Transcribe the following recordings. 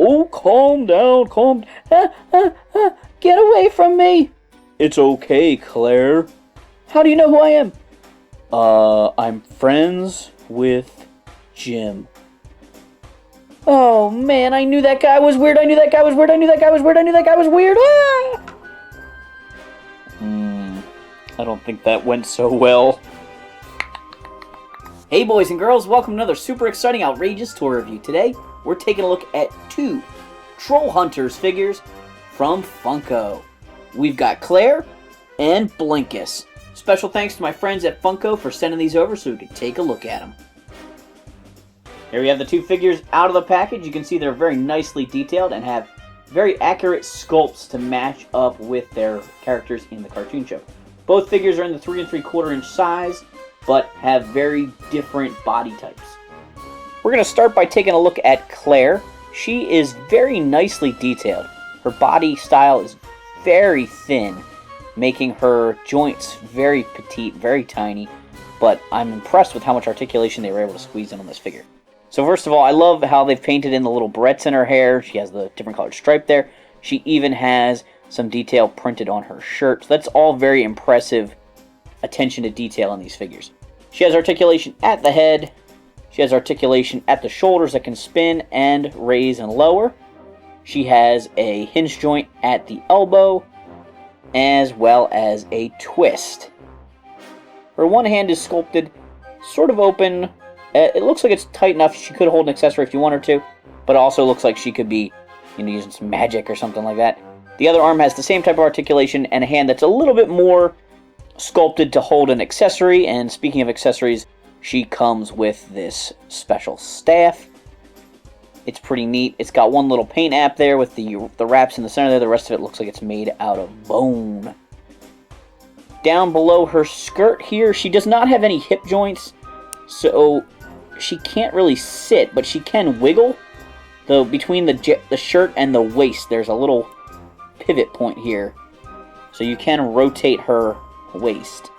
Oh, calm down, calm. Get away from me. It's okay, Claire. How do you know who I am? I'm friends with Jim. Oh, man, I knew that guy was weird. I knew that guy was weird. I knew that guy was weird. I knew that guy was weird. Ah! I don't think that went so well. Hey, boys and girls. Welcome to another super exciting, outrageous toy review. Today, we're taking a look at two Trollhunters figures from Funko. We've got Claire and Blinkus. Special thanks to my friends at Funko for sending these over so we could take a look at them. Here we have the two figures out of the package. You can see they're very nicely detailed and have very accurate sculpts to match up with their characters in the cartoon show. Both figures are in the 3 3/4 inch size, but have very different body types. We're going to start by taking a look at Claire. She is very nicely detailed. Her body style is very thin, making her joints very petite, very tiny, but I'm impressed with how much articulation they were able to squeeze in on this figure. So first of all, I love how they've painted in the little barrettes in her hair. She has the different colored stripe there. She even has some detail printed on her shirt. So that's all very impressive attention to detail in these figures. She has articulation at the head. She has articulation at the shoulders that can spin and raise and lower. She has a hinge joint at the elbow, as well as a twist. Her one hand is sculpted sort of open. It looks like it's tight enough she could hold an accessory if you want her to, but it also looks like she could be, using some magic or something like that. The other arm has the same type of articulation and a hand that's a little bit more sculpted to hold an accessory. And speaking of accessories, she comes with this special staff. It's pretty neat. It's got one little paint app there with the wraps in the center there. The rest of it looks like it's made out of bone. Down below her skirt here, she does not have any hip joints, so she can't really sit, but she can wiggle. Though between the shirt and the waist, there's a little pivot point here, so you can rotate her waist.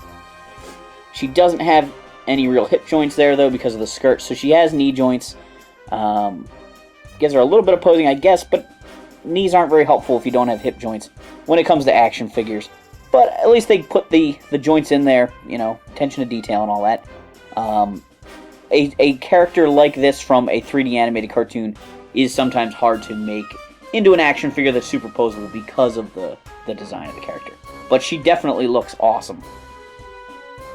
She doesn't have any real hip joints there, though, because of the skirt, so she has knee joints. Gives her a little bit of posing, I guess, but knees aren't very helpful if you don't have hip joints when it comes to action figures. But at least they put the joints in there, attention to detail and all that. A character like this from a 3D animated cartoon is sometimes hard to make into an action figure that's superposable because of the design of the character. But she definitely looks awesome.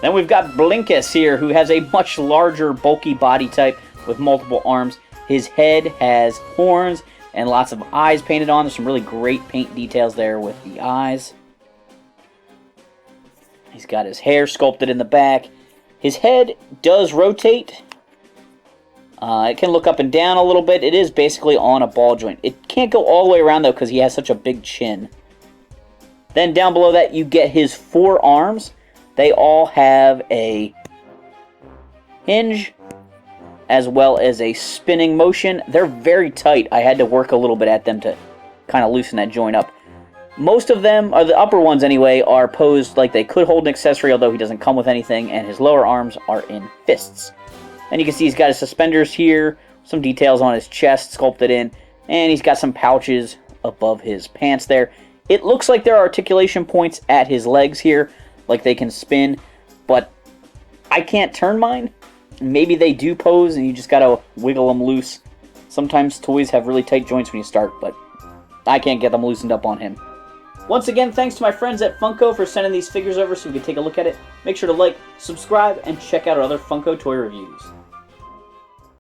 Then we've got Blinkus here, who has a much larger, bulky body type with multiple arms. His head has horns and lots of eyes painted on. There's some really great paint details there with the eyes. He's got his hair sculpted in the back. His head does rotate. It can look up and down a little bit. It is basically on a ball joint. It can't go all the way around, though, because he has such a big chin. Then down below that, you get his 4 arms. They all have a hinge, as well as a spinning motion. They're very tight. I had to work a little bit at them to kind of loosen that joint up. Most of them, or the upper ones anyway, are posed like they could hold an accessory, although he doesn't come with anything, and his lower arms are in fists. And you can see he's got his suspenders here, some details on his chest sculpted in, and he's got some pouches above his pants there. It looks like there are articulation points at his legs here, like they can spin, but I can't turn mine. Maybe they do pose, and you just gotta wiggle them loose. Sometimes toys have really tight joints when you start, but I can't get them loosened up on him. Once again, thanks to my friends at Funko for sending these figures over so we can take a look at it. Make sure to like, subscribe, and check out our other Funko toy reviews.